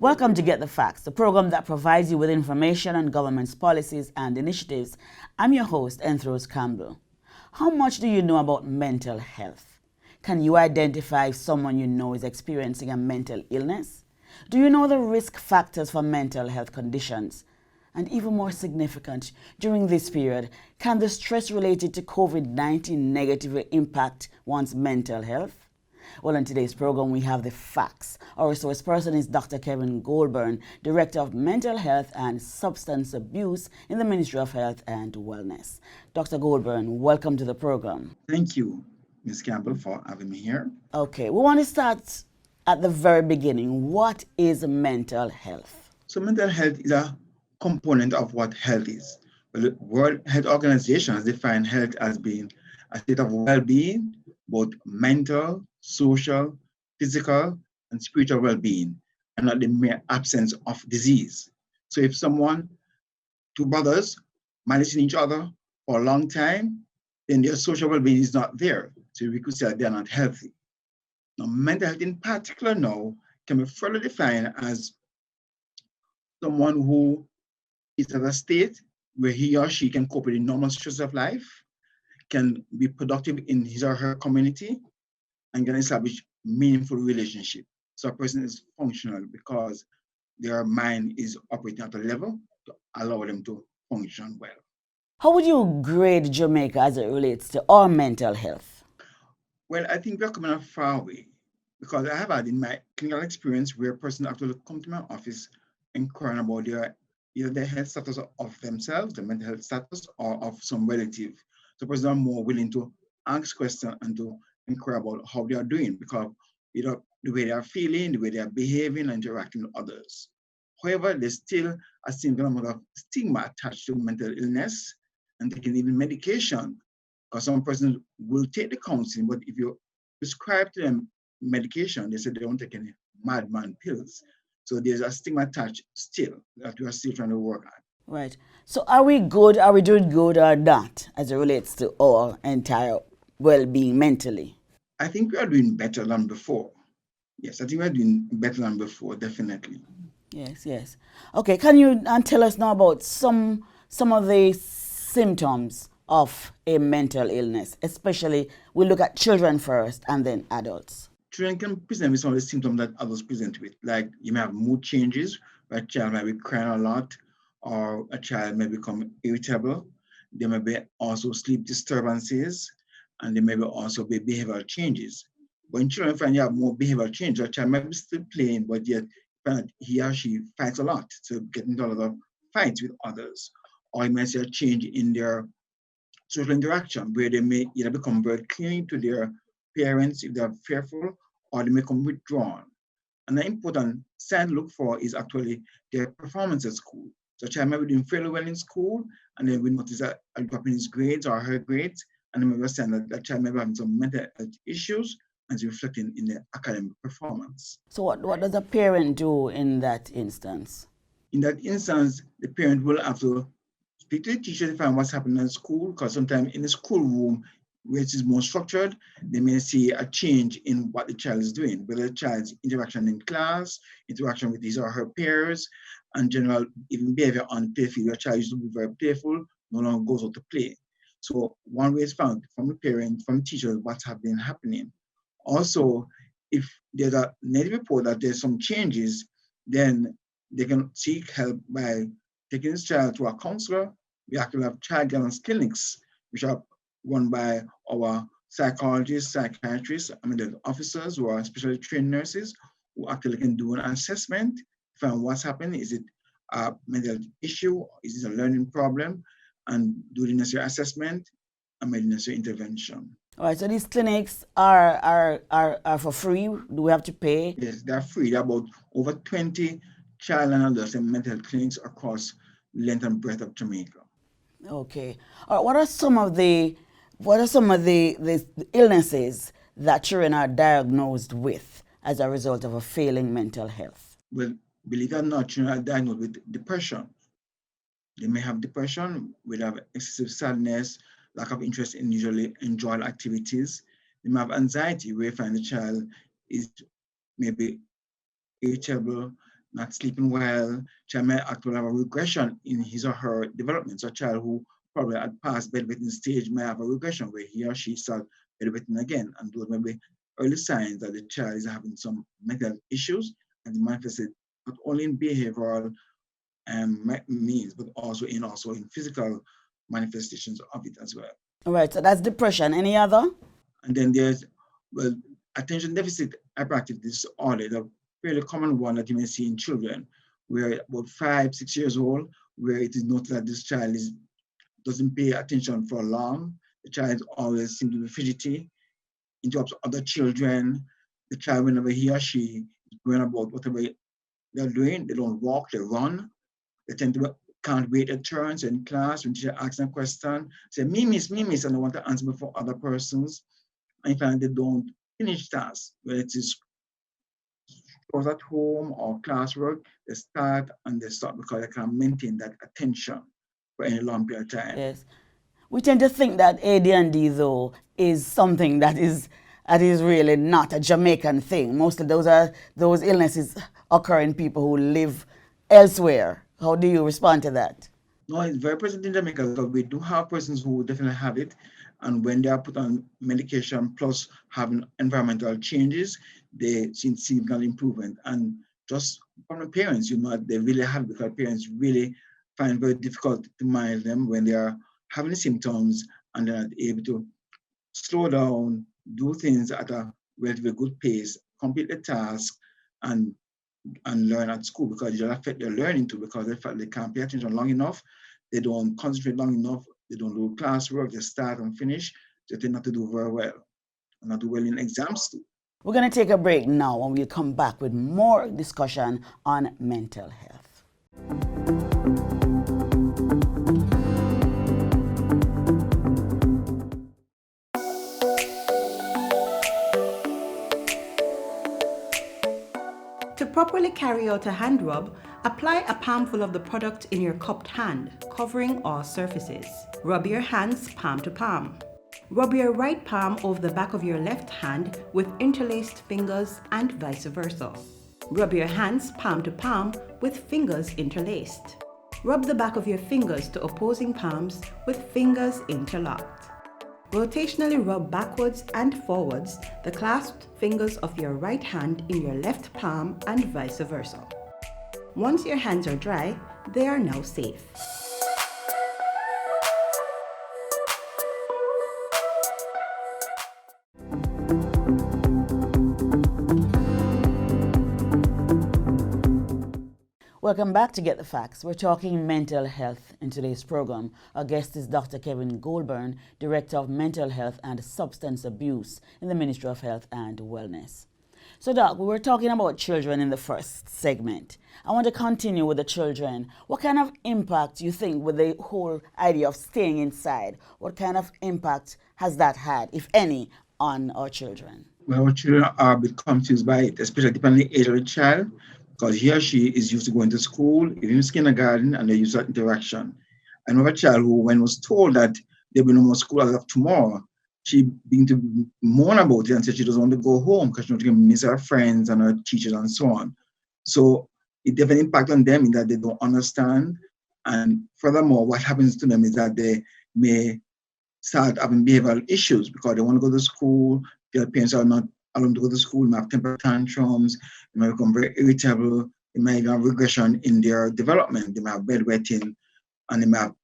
Welcome to Get the Facts, the program that provides you with information on government's policies and initiatives. I'm your host, Enthros Campbell. How much do you know about mental health? Can you identify if someone you know is experiencing a mental illness? Do you know the risk factors for mental health conditions? And even more significant, during this period, can the stress related to COVID-19 negatively impact one's mental health? Well, in today's program, we have the facts. Our resource person is Dr. Kevin Goldburn, Director of Mental Health and Substance Abuse in the Ministry of Health and Wellness. Dr. Goldburn, welcome to the program. Thank you, Ms. Campbell, for having me here. Okay, we want to start at the very beginning. What is mental health? So mental health is a component of what health is. Well, the World Health Organization has defined health as being a state of well-being, both mental, social, physical, and spiritual well-being, and not the mere absence of disease. So if two brothers, managing each other for a long time, then their social well-being is not there. So we could say that they're not healthy. Now, mental health in particular now can be further defined as someone who is at a state where he or she can cope with the normal stress of life, can be productive in his or her community, and can establish meaningful relationship. So a person is functional because their mind is operating at a level to allow them to function well. How would you grade Jamaica as it relates to our mental health? Well, I think we're coming a far way because I have had in my clinical experience where a person actually come to my office inquiring about either their health status of themselves, the mental health status, or of some relative. So persons are more willing to ask questions and to inquire about how they are doing because the way they are feeling, the way they are behaving and interacting with others. However, there's still a significant amount of stigma attached to mental illness and taking even medication because some persons will take the counseling, but if you prescribe to them medication, they say they don't take any madman pills. So there's a stigma attached still that we are still trying to work on. Right. So are we good, are we doing good or not as it relates to our entire well-being mentally? I think we are doing better than before. Yes, I think we're doing better than before, definitely. Yes. Okay, can you tell us now about some of the symptoms of a mental illness, especially we look at children first and then adults? Children can present with some of the symptoms that others present with, like you may have mood changes, where a child might be crying a lot, or a child may become irritable. There may be also sleep disturbances, and there may be also be behavioral changes. When children find you have more behavioral change, a child might be still playing, but yet he or she fights a lot, so getting into a lot of fights with others. Or you might see a change in their social interaction, where they may either become very clingy to their parents if they're fearful, or they may become withdrawn. And the important sign to look for is actually their performance at school. So a child might be doing fairly well in school, and then we notice a drop in his grades or her grades, and then we understand that that child may be having some mental health issues, and it's reflecting in their academic performance. So what does a parent do in that instance? In that instance, the parent will have to speak to the teacher to find what's happening in school, because sometimes in the schoolroom, where it is more structured, they may see a change in what the child is doing, whether the child's interaction in class, interaction with his or her peers, and general even behavior on the playfield. Your child used to be very playful, no longer goes out to play. So one way is found from the parent, from the teacher, what's happening. Also, if there's a negative report that there's some changes, then they can seek help by taking this child to a counselor. We actually have child guidance clinics, which are run by our psychologists, psychiatrists, the officers who are especially trained nurses who actually can do an assessment, find what's happening. Is it a mental issue? Is it a learning problem? And do the necessary assessment and make the necessary intervention. All right, so these clinics are for free? Do we have to pay? Yes, they're free. There are about over 20 child and adult mental health clinics across the length and breadth of Jamaica. Okay. All right, what are some of the illnesses that children are diagnosed with as a result of a failing mental health? Well, believe it or not, children are diagnosed with depression. They may have depression, will have excessive sadness, lack of interest in usually enjoyable activities. They may have anxiety, where you find the child is maybe irritable, not sleeping well. Child may actually have a regression in his or her development. So a child who probably at past bedwetting stage may have a regression where he or she starts bedwetting again. And those may be early signs that the child is having some mental issues and manifested not only in behavioral means, but also in physical manifestations of it as well. All right, so that's depression. Any other? And then there's, well, attention deficit hyperactivity disorder, the fairly common one that you may see in children, where about 5, 6 years old, where it is noted that this child doesn't pay attention for long. The child always seems to be fidgety, interrupts other children. The child, whenever he or she is going about whatever they're doing, they don't walk, they run. They tend to can't wait their turns in class when teacher asks them a question, say, me, miss, and they want to answer before other persons. And find they don't finish tasks, whether it is chores at home or classwork, they start and they stop because they can't maintain that attention for any long period of time. Yes. We tend to think that AD&D, though, is something that is really not a Jamaican thing. Mostly those illnesses occur in people who live elsewhere. How do you respond to that? No, it's very present in Jamaica because we do have persons who definitely have it. And when they are put on medication plus having environmental changes, they see significant improvement. And just from the parents, they really have it because parents really find it very difficult to manage them when they are having symptoms and they're not able to slow down, do things at a relatively good pace, complete the task, and learn at school, because it'll affect their learning too, because they can't pay attention long enough, they don't concentrate long enough, they don't do classwork, they start and finish, they tend not to do very well, and not do well in exams too. We're going to take a break now and we'll come back with more discussion on mental health. To properly carry out a hand rub, apply a palmful of the product in your cupped hand, covering all surfaces. Rub your hands palm to palm. Rub your right palm over the back of your left hand with interlaced fingers and vice versa. Rub your hands palm to palm with fingers interlaced. Rub the back of your fingers to opposing palms with fingers interlocked. Rotationally rub backwards and forwards the clasped fingers of your right hand in your left palm and vice versa. Once your hands are dry, they are now safe. Welcome back to Get the Facts. We're talking mental health in today's program. Our guest is Dr. Kevin Goldburn, Director of Mental Health and Substance Abuse in the Ministry of Health and Wellness. So, Doc, we were talking about children in the first segment. I want to continue with the children. What kind of impact do you think with the whole idea of staying inside? What kind of impact has that had, if any, on our children? Well, our children are a bit confused by it, especially depending on the age of the child, because he or she is used to going to school, even in kindergarten, and they use that interaction. I know a child who, when was told that there will be no more school as of tomorrow, she began to moan about it and said she doesn't want to go home because she wants to miss her friends and her teachers and so on. So it definitely impacts on them in that they don't understand. And furthermore, what happens to them is that they may start having behavioral issues because they want to go to school, their parents are not allowed to go to school, they may have temper tantrums, they may become very irritable, they may even have regression in their development, they may have bedwetting, and they may have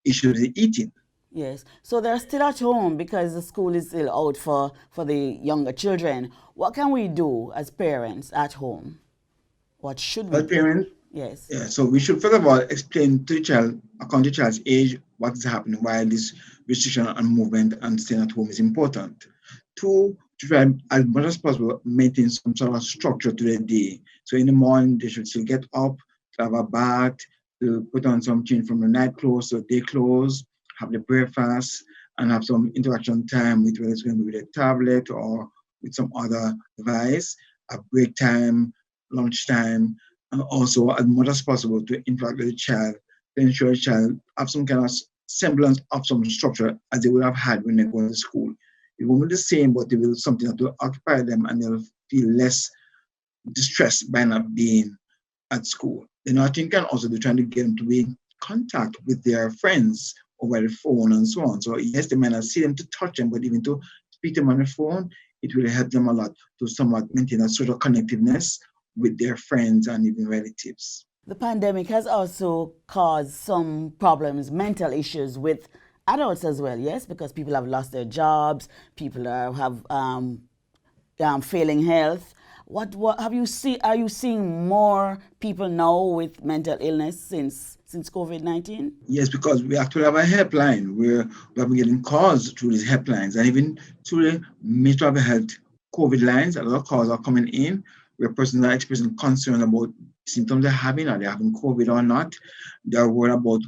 issues with eating. Yes, so they're still at home because the school is still out for the younger children. What can we do as parents at home? What should we do? Parents, yes. Yeah, so we should first of all explain to the child, according to the child's age, what is happening, why this restriction and movement and staying at home is important. 2, to try as much as possible maintain some sort of structure to their day. So in the morning, they should still get up, to have a bath, to put on some change from the night clothes to day clothes, have the breakfast, and have some interaction time with whether it's going to be with a tablet or with some other device, a break time, lunch time, and also as much as possible to interact with the child, to ensure the child have some kind of semblance of some structure as they would have had when they go to school. It won't be the same, but it will be something that will occupy them and they'll feel less distressed by not being at school. I think can also be trying to get them to be in contact with their friends over the phone and so on. So yes, they might not see them to touch them, but even to speak to them on the phone, it will help them a lot to somewhat maintain a sort of connectiveness with their friends and even relatives. The pandemic has also caused some problems, mental issues with adults as well, yes, because people have lost their jobs, people have failing health. What have you seen? Are you seeing more people now with mental illness since COVID-19? Yes, because we actually have a helpline where we have been getting calls through these helplines, and even through the Ministry of Health COVID lines. A lot of calls are coming in where persons are expressing concern about symptoms they're having, are they having COVID or not. They're worried about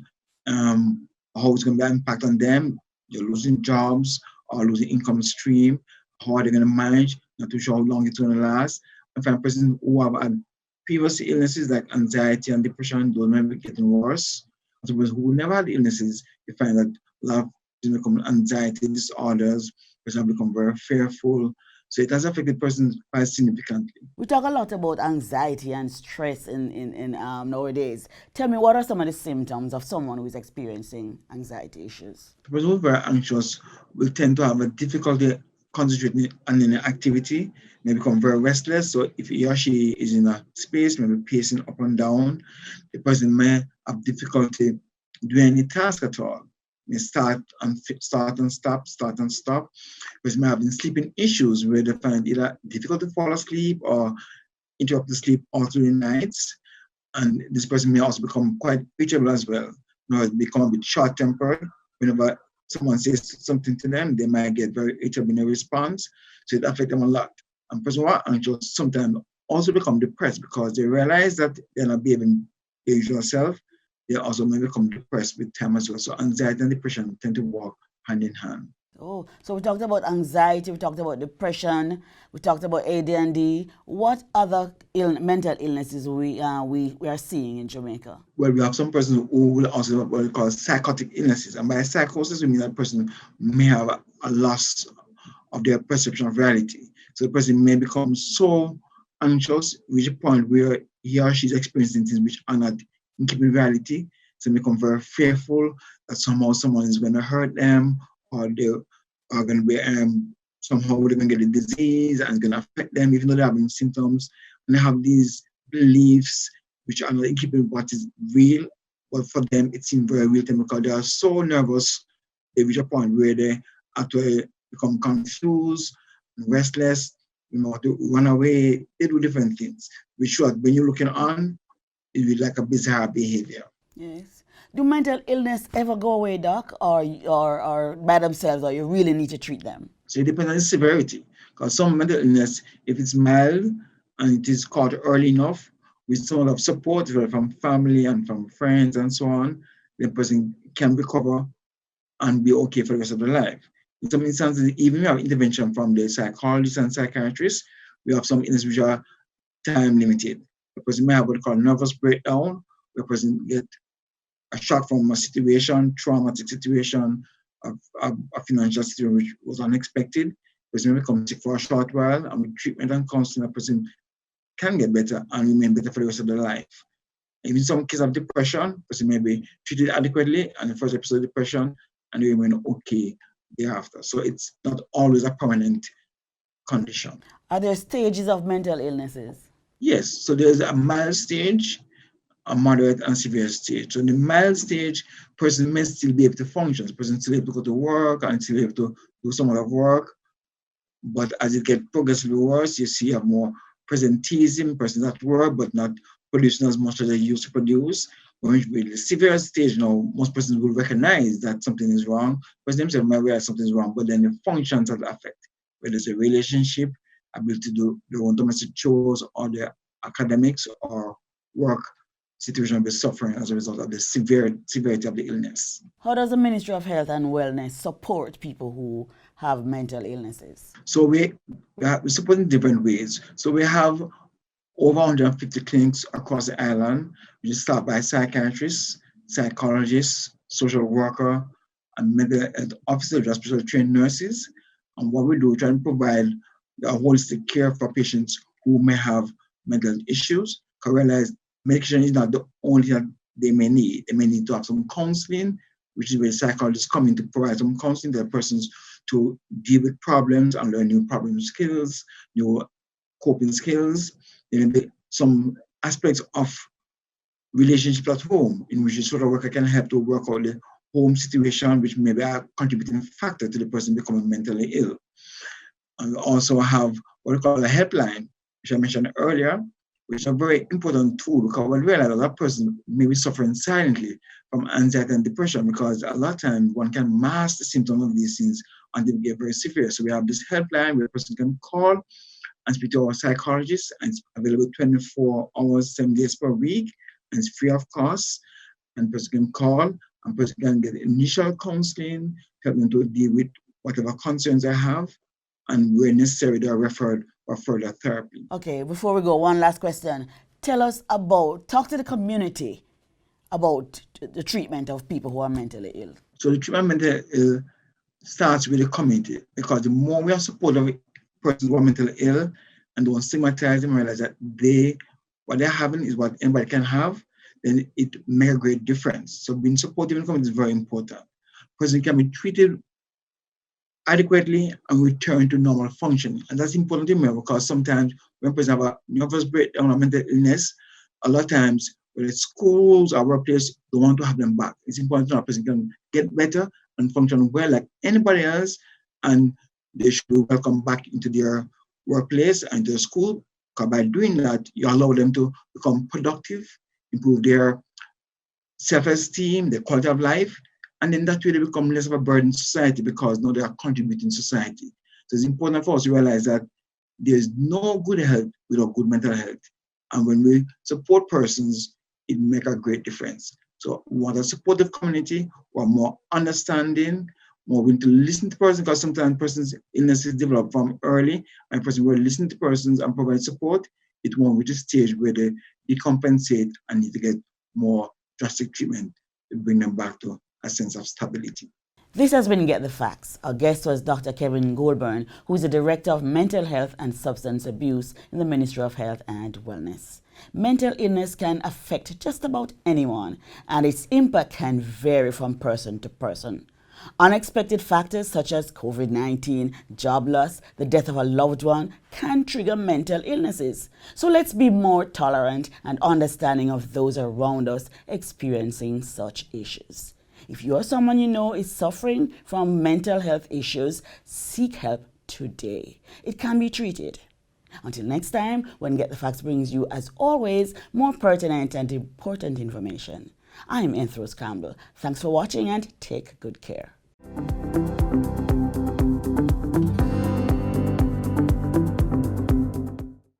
how it's going to be an impact on them. They're losing jobs or losing income stream. How are they going to manage? Not too sure how long it's going to last. And for persons who have had previous illnesses like anxiety and depression, those may be getting worse. For those who never had illnesses, you find that a lot of people become anxiety disorders, persons become very fearful. So it has affected persons quite significantly. We talk a lot about anxiety and stress in nowadays. Tell me, what are some of the symptoms of someone who is experiencing anxiety issues? The person who is very anxious will tend to have a difficulty concentrating on any activity, may become very restless. So if he or she is in a space, maybe pacing up and down, the person may have difficulty doing any task at all. May start and stop. The person may have sleeping issues where they find either difficult to fall asleep or interrupt the sleep all through the nights. And this person may also become quite irritable as well. Become a bit short-tempered. Whenever someone says something to them, they might get very irritable in a response. So it affects them a lot. And persons who are anxious sometimes also become depressed because they realize that they're not behaving their usual self. They also may become depressed with time as well. So anxiety and depression tend to walk hand in hand. Oh, so we talked about anxiety, we talked about depression, we talked about AD&D. What other mental illnesses we are seeing in Jamaica? Well, we have some persons who will also have what we call psychotic illnesses. And by psychosis, we mean that person may have a loss of their perception of reality. So the person may become so anxious, reach a point where he or she is experiencing things which are not in keeping with reality. So they become very fearful that somehow someone is going to hurt them, or they are going to be somehow they're going to get a disease and it's going to affect them, even though they're having symptoms. And they have these beliefs which are not in keeping with what is real, but for them it seems very real to them because they are so nervous. They reach a point where they actually become confused, restless, want to run away. They do different things, which when you're looking on, it will be like a bizarre behavior. Yes. Do mental illness ever go away, Doc, or by themselves, or you really need to treat them? So it depends on the severity. Because some mental illness, if it's mild and it is caught early enough, with some lot of support from family and from friends and so on, the person can recover and be okay for the rest of their life. In some instances, even we have intervention from the psychologists and psychiatrists. We have some illnesses which are time limited. The person may have what we call nervous breakdown, where the person get a shock from a situation, traumatic situation, a financial situation which was unexpected. The person may become sick for a short while, and with treatment and counseling, a person can get better and remain better for the rest of their life. Even some cases of depression, the person may be treated adequately and the first episode of depression, and they remain okay thereafter. So it's not always a permanent condition. Are there stages of mental illnesses? Yes, so there's a mild stage, a moderate and severe stage. So in the mild stage, person may still be able to function. The person still able to go to work and still able to do some other work. But as it gets progressively worse, you see you have more presenteeism, persons at work, but not producing as much as they used to produce. When with the severe stage now, most persons will recognize that something is wrong, because themselves might realize something is wrong, but then the functions of the affect, whether it's a relationship, ability to do their own domestic chores, or their academics or work situation will be suffering as a result of the severity of the illness. How does the Ministry of Health and Wellness support people who have mental illnesses? So we support in different ways. So we have over 150 clinics across the island. We start by psychiatrists, psychologists, social worker, and mental health officers, especially trained nurses. And what we do, we try to provide a holistic care for patients who may have mental issues. Because realize medication is not the only thing that they may need. They may need to have some counseling, which is where psychologists come in to provide some counseling to the persons to deal with problems and learn new problem skills, new coping skills. There may be some aspects of relationship at home in which the social worker can help to work out the home situation, which may be a contributing factor to the person becoming mentally ill. And we also have what we call a helpline, which I mentioned earlier, which is a very important tool because we realize that person may be suffering silently from anxiety and depression because a lot of times one can mask the symptoms of these things and they get very severe. So we have this helpline where a person can call and speak to our psychologist, and it's available 24 hours, 7 days per week, and it's free of cost. And person can call and person can get initial counseling, help them to deal with whatever concerns they have, and where necessary, they are referred for further therapy. Okay, before we go, one last question. Talk to the community about the treatment of people who are mentally ill. So the treatment of mentally ill starts with the community, because the more we are supportive persons who are mentally ill and don't stigmatize them, realize that what they're having is what anybody can have, then it makes a great difference. So being supportive in the community is very important. Person can be treated adequately and return to normal function. And that's important to remember because sometimes when person have a nervous breakdown or mental illness, a lot of times whether it's schools or workplace, they want to have them back. It's important to know a person can get better and function well like anybody else, and they should be welcome back into their workplace and their school, because by doing that, you allow them to become productive, improve their self-esteem, their quality of life, and then that way they become less of a burden to society because now they are contributing to society. So it's important for us to realize that there's no good health without good mental health. And when we support persons, it makes a great difference. So we want a supportive community who are more understanding, more willing to listen to persons, because sometimes persons' illnesses develop from early, and a person will listen to persons and provide support. It won't reach a stage where they decompensate and need to get more drastic treatment to bring them back to a sense of stability. This has been Get the Facts. Our guest was Dr. Kevin Goldburn, who is the Director of Mental Health and Substance Abuse in the Ministry of Health and Wellness. Mental illness can affect just about anyone, and its impact can vary from person to person. Unexpected factors such as COVID-19, job loss, the death of a loved one can trigger mental illnesses. So let's be more tolerant and understanding of those around us experiencing such issues. If you or someone you know is suffering from mental health issues, seek help today. It can be treated. Until next time, when Get the Facts brings you, as always, more pertinent and important information. I'm Enthros Campbell. Thanks for watching and take good care.